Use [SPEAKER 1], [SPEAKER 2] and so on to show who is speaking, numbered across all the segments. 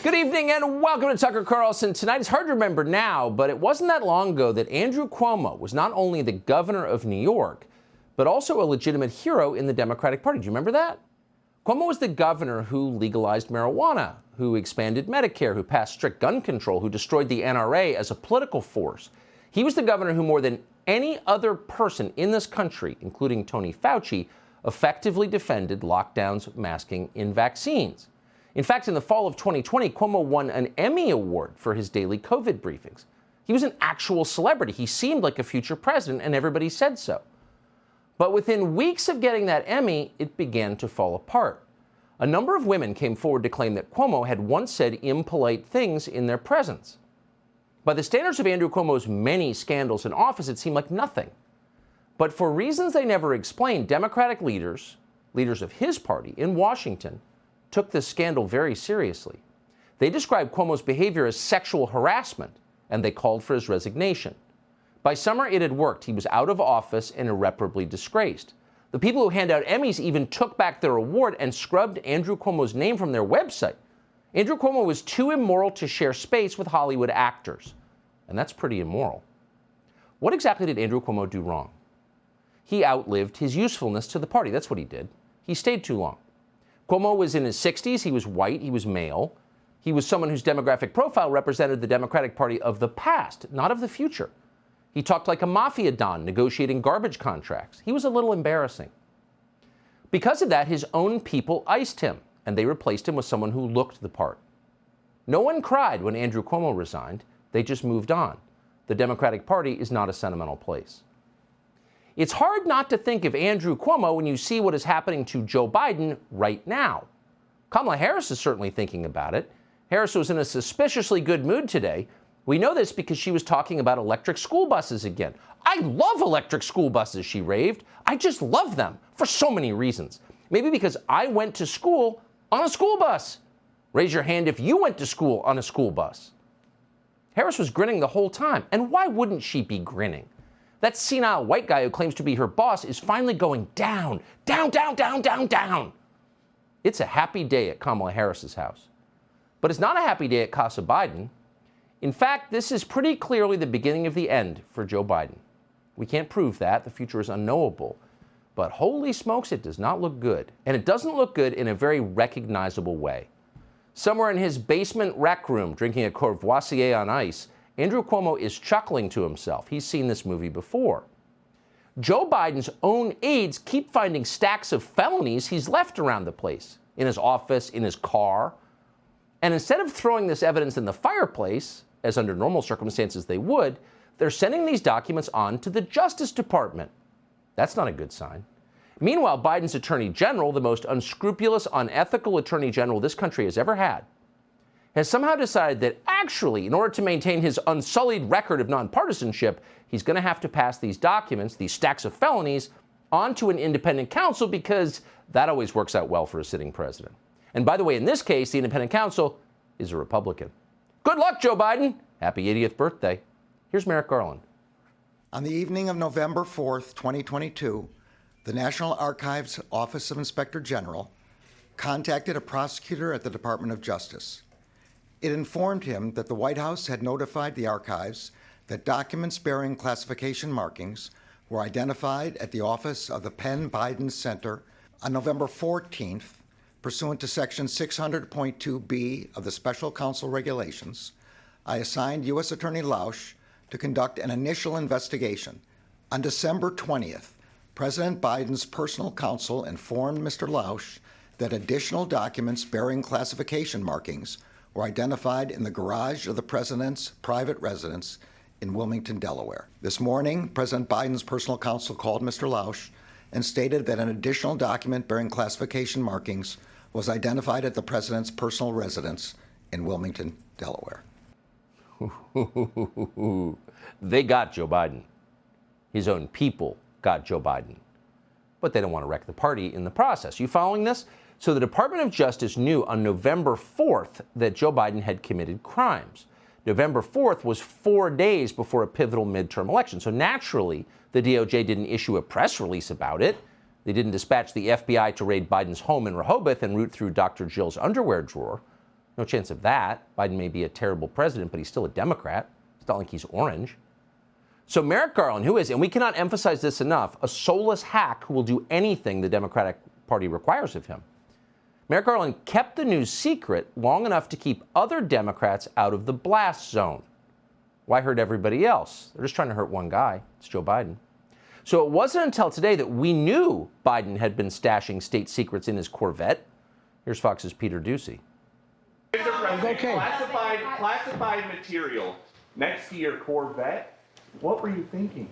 [SPEAKER 1] Good evening and welcome to Tucker Carlson Tonight. It's hard to remember now, but it wasn't that long ago that Andrew Cuomo was not only the governor of New York, but also a legitimate hero in the Democratic Party. Do you remember that? Cuomo was the governor who legalized marijuana, who expanded Medicare, who passed strict gun control, who destroyed the NRA as a political force. He was the governor who, more than any other person in this country, including Tony Fauci, effectively defended lockdowns, masking, and vaccines. In fact, in the fall of 2020, Cuomo won an Emmy Award for his daily COVID briefings. He was an actual celebrity. He seemed like a future president, and everybody said so. But within weeks of getting that Emmy, it began to fall apart. A number of women came forward to claim that Cuomo had once said impolite things in their presence. By the standards of Andrew Cuomo's many scandals in office, it seemed like nothing. But for reasons they never explained, Democratic leaders of his party in Washington, took this scandal very seriously. They described Cuomo's behavior as sexual harassment, and they called for his resignation. By summer, it had worked. He was out of office and irreparably disgraced. The people who hand out Emmys even took back their award and scrubbed Andrew Cuomo's name from their website. Andrew Cuomo was too immoral to share space with Hollywood actors, and that's pretty immoral. What exactly did Andrew Cuomo do wrong? He outlived his usefulness to the party. That's what he did. He stayed too long. Cuomo was in his 60s. He was white. He was male. He was someone whose demographic profile represented the Democratic Party of the past, not of the future. He talked like a mafia don negotiating garbage contracts. He was a little embarrassing. Because of that, his own people iced him, and they replaced him with someone who looked the part. No one cried when Andrew Cuomo resigned. They just moved on. The Democratic Party is not a sentimental place. It's hard not to think of Andrew Cuomo when you see what is happening to Joe Biden right now. Kamala Harris is certainly thinking about it. Harris was in a suspiciously good mood today. We know this because she was talking about electric school buses again. I love electric school buses, she raved. I just love them for so many reasons. Maybe because I went to school on a school bus. Raise your hand if you went to school on a school bus. Harris was grinning the whole time. And why wouldn't she be grinning? That senile white guy who claims to be her boss is finally going down, down, down, down, down, down. It's a happy day at Kamala Harris's house. But it's not a happy day at Casa Biden. In fact, this is pretty clearly the beginning of the end for Joe Biden. We can't prove that. The future is unknowable. But holy smokes, it does not look good. And it doesn't look good in a very recognizable way. Somewhere in his basement rec room, drinking a Courvoisier on ice, Andrew Cuomo is chuckling to himself. He's seen this movie before. Joe Biden's own aides keep finding stacks of felonies he's left around the place, in his office, in his car. And instead of throwing this evidence in the fireplace, as under normal circumstances they would, they're sending these documents on to the Justice Department. That's not a good sign. Meanwhile, Biden's Attorney General, the most unscrupulous, unethical Attorney General this country has ever had, has somehow decided that actually, in order to maintain his unsullied record of nonpartisanship, he's going to have to pass these documents, these stacks of felonies, onto an independent counsel because that always works out well for a sitting president. And by the way, in this case, the independent counsel is a Republican. Good luck, Joe Biden. Happy 80th birthday. Here's Merrick Garland.
[SPEAKER 2] On the evening of November 4th, 2022, the National Archives Office of Inspector General contacted a prosecutor at the Department of Justice. It informed him that the White House had notified the archives that documents bearing classification markings were identified at the office of the Penn Biden Center on November 14th, pursuant to Section 600.2b of the Special Counsel Regulations. I assigned U.S. Attorney Lausch to conduct an initial investigation. On December 20th, President Biden's personal counsel informed Mr. Lausch that additional documents bearing classification markings were identified in the garage of the president's private residence in Wilmington, Delaware. This morning, President Biden's personal counsel called Mr. Lausch and stated that an additional document bearing classification markings was identified at the president's personal residence in Wilmington, Delaware.
[SPEAKER 1] They got Joe Biden. His own people got Joe Biden. But they don't want to wreck the party in the process. You following this? So the Department of Justice knew on November 4th that Joe Biden had committed crimes. November 4th was 4 days before a pivotal midterm election. So naturally, the DOJ didn't issue a press release about it. They didn't dispatch the FBI to raid Biden's home in Rehoboth and root through Dr. Jill's underwear drawer. No chance of that. Biden may be a terrible president, but he's still a Democrat. It's not like he's orange. So Merrick Garland, who is, and we cannot emphasize this enough, a soulless hack who will do anything the Democratic Party requires of him. Merrick Garland kept the news secret long enough to keep other Democrats out of the blast zone. Why hurt everybody else? They're just trying to hurt one guy. It's Joe Biden. So it wasn't until today that we knew Biden had been stashing state secrets in his Corvette. Here's Fox's Peter Ducey.
[SPEAKER 3] Okay. Classified material next to your Corvette. What were you thinking?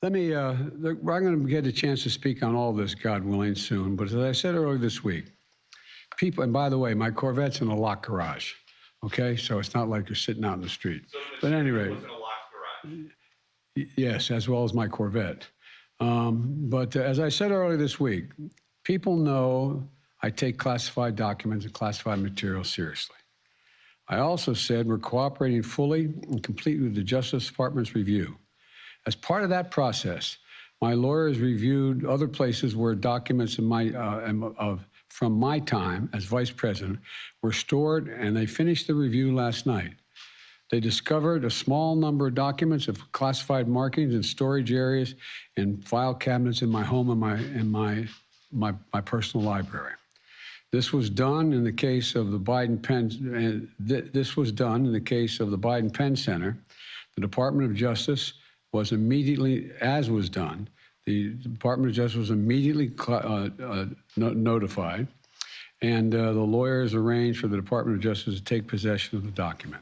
[SPEAKER 4] Let me, I'm going to get a chance to speak on all this, God willing, soon. But as I said earlier this week, people, and by the way, my Corvette's in a locked garage, okay? So it's not like you're sitting out in the street. But at any rate,
[SPEAKER 3] was in a locked garage.
[SPEAKER 4] Yes, as well as my Corvette. But as I said earlier this week, people know I take classified documents and classified material seriously. I also said we're cooperating fully and completely with the Justice Department's review. As part of that process, my lawyers reviewed other places where documents in from my time as vice president were stored, and they finished the review last night. They discovered a small number of documents of classified markings in storage areas and file cabinets in my home and my personal library. This was done in the case of the Biden Penn. This was done in the case of the Biden Penn Center. The Department of Justice was immediately, as was done, the Department of Justice was immediately notified, and the lawyers arranged for the Department of Justice to take possession of the document.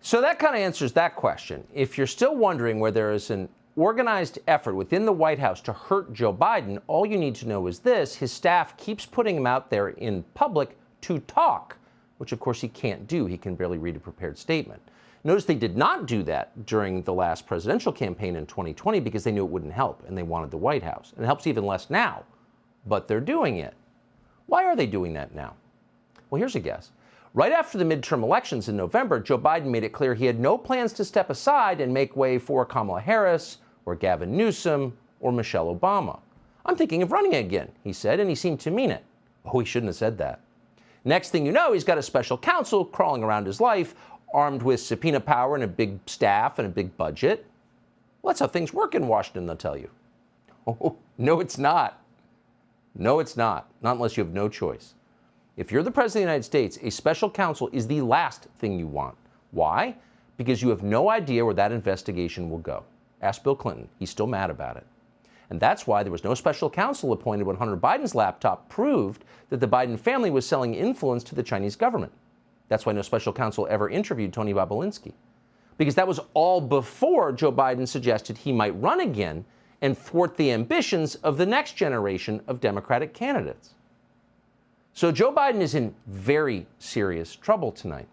[SPEAKER 1] So that kind of answers that question. If you're still wondering where there is an organized effort within the White House to hurt Joe Biden, all you need to know is this: his staff keeps putting him out there in public to talk, which of course he can't do. He can barely read a prepared statement. Notice they did not do that during the last presidential campaign in 2020 because they knew it wouldn't help and they wanted the White House. And it helps even less now, but they're doing it. Why are they doing that now? Well, here's a guess. Right after the midterm elections in November, Joe Biden made it clear he had no plans to step aside and make way for Kamala Harris or Gavin Newsom or Michelle Obama. I'm thinking of running again, he said, and he seemed to mean it. Oh, he shouldn't have said that. Next thing you know, he's got a special counsel crawling around his life, armed with subpoena power and a big staff and a big budget. Well, that's how things work in Washington, they'll tell you. Oh, no, it's not. No, it's not. Not unless you have no choice. If you're the President of the United States, a special counsel is the last thing you want. Why? Because you have no idea where that investigation will go. Ask Bill Clinton. He's still mad about it. And that's why there was no special counsel appointed when Hunter Biden's laptop proved that the Biden family was selling influence to the Chinese government. That's why no special counsel ever interviewed Tony Bobulinski. Because that was all before Joe Biden suggested he might run again and thwart the ambitions of the next generation of Democratic candidates. So Joe Biden is in very serious trouble tonight.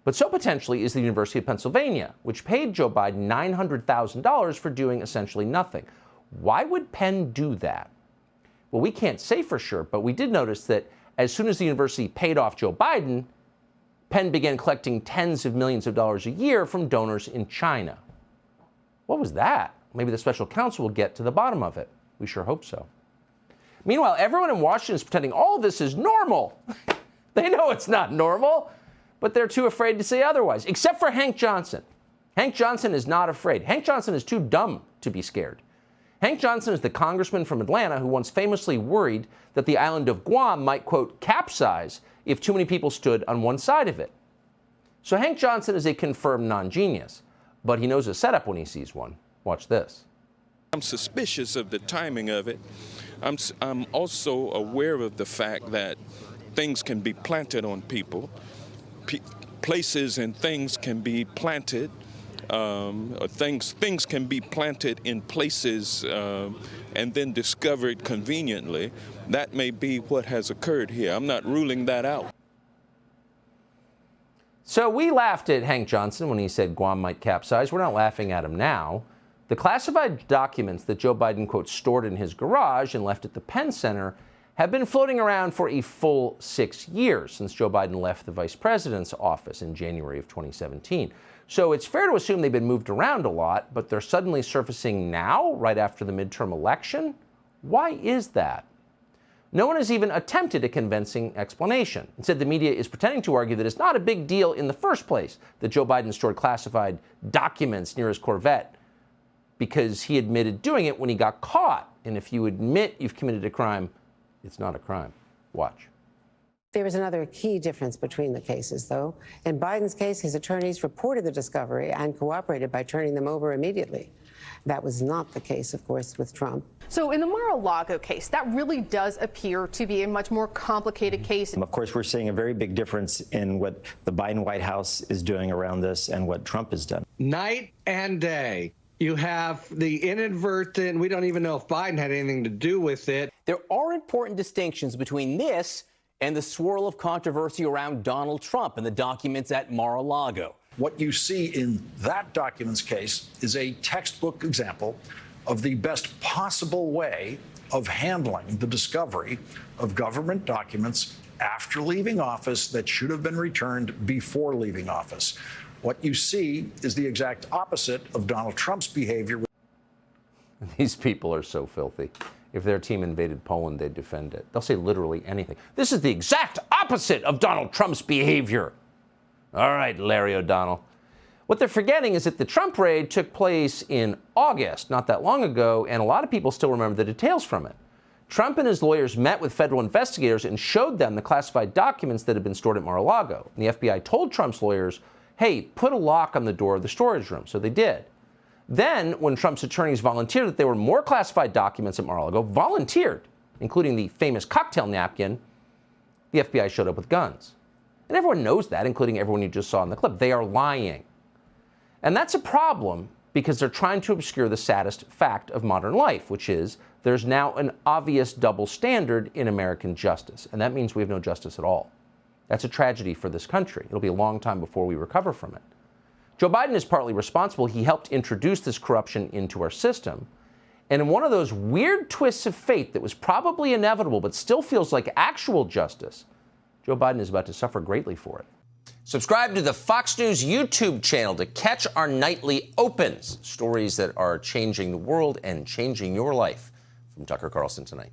[SPEAKER 1] But so potentially is the University of Pennsylvania, which paid Joe Biden $900,000 for doing essentially nothing. Why would Penn do that? Well, we can't say for sure, but we did notice that as soon as the university paid off Joe Biden, Penn began collecting tens of millions of dollars a year from donors in China. What was that? Maybe the special counsel will get to the bottom of it. We sure hope so. Meanwhile, everyone in Washington is pretending all of this is normal. They know it's not normal, but they're too afraid to say otherwise, except for Hank Johnson. Hank Johnson is not afraid. Hank Johnson is too dumb to be scared. Hank Johnson is the congressman from Atlanta who once famously worried that the island of Guam might, quote, capsize if too many people stood on one side of it. So Hank Johnson is a confirmed non-genius, but he knows a setup when he sees one. Watch this.
[SPEAKER 5] I'm suspicious of the timing of it. I'm also aware of the fact that things can be planted on people. Places and things can be planted. Things can be planted in places and then discovered conveniently. That may be what has occurred here. I'm not ruling that out.
[SPEAKER 1] So we laughed at Hank Johnson when he said Guam might capsize. We're not laughing at him now. The classified documents that Joe Biden, quote, stored in his garage and left at the Penn Center have been floating around for a full 6 years since Joe Biden left the vice president's office in January of 2017. So it's fair to assume they've been moved around a lot, but they're suddenly surfacing now, right after the midterm election? Why is that? No one has even attempted a convincing explanation. Instead, the media is pretending to argue that it's not a big deal in the first place that Joe Biden stored classified documents near his Corvette because he admitted doing it when he got caught. And if you admit you've committed a crime, it's not a crime. Watch.
[SPEAKER 6] There is another key difference between the cases, though. In Biden's case, his attorneys reported the discovery and cooperated by turning them over immediately. That was not the case, of course, with Trump.
[SPEAKER 7] So in the Mar-a-Lago case, that really does appear to be a much more complicated case.
[SPEAKER 8] Of course, we're seeing a very big difference in what the Biden White House is doing around this and what Trump has done.
[SPEAKER 9] Night and day. You have the inadvertent, we don't even know if Biden had anything to do with it.
[SPEAKER 10] There are important distinctions between this and the swirl of controversy around Donald Trump and the documents at Mar-a-Lago.
[SPEAKER 11] What you see in that documents case is a textbook example of the best possible way of handling the discovery of government documents after leaving office that should have been returned before leaving office. What you see is the exact opposite of Donald Trump's behavior.
[SPEAKER 1] These people are so filthy. If their team invaded Poland, they'd defend it. They'll say literally anything. This is the exact opposite of Donald Trump's behavior. All right, Larry O'Donnell. What they're forgetting is that the Trump raid took place in August, not that long ago, and a lot of people still remember the details from it. Trump and his lawyers met with federal investigators and showed them the classified documents that had been stored at Mar-a-Lago. And the FBI told Trump's lawyers, hey, put a lock on the door of the storage room. So they did. Then, when Trump's attorneys volunteered that there were more classified documents at Mar-a-Lago, volunteered, including the famous cocktail napkin, the FBI showed up with guns. And everyone knows that, including everyone you just saw in the clip. They are lying. And that's a problem because they're trying to obscure the saddest fact of modern life, which is there's now an obvious double standard in American justice. And that means we have no justice at all. That's a tragedy for this country. It'll be a long time before we recover from it. Joe Biden is partly responsible. He helped introduce this corruption into our system. And in one of those weird twists of fate that was probably inevitable but still feels like actual justice, Joe Biden is about to suffer greatly for it. Subscribe to the Fox News YouTube channel to catch our nightly opens, stories that are changing the world and changing your life. From Tucker Carlson Tonight.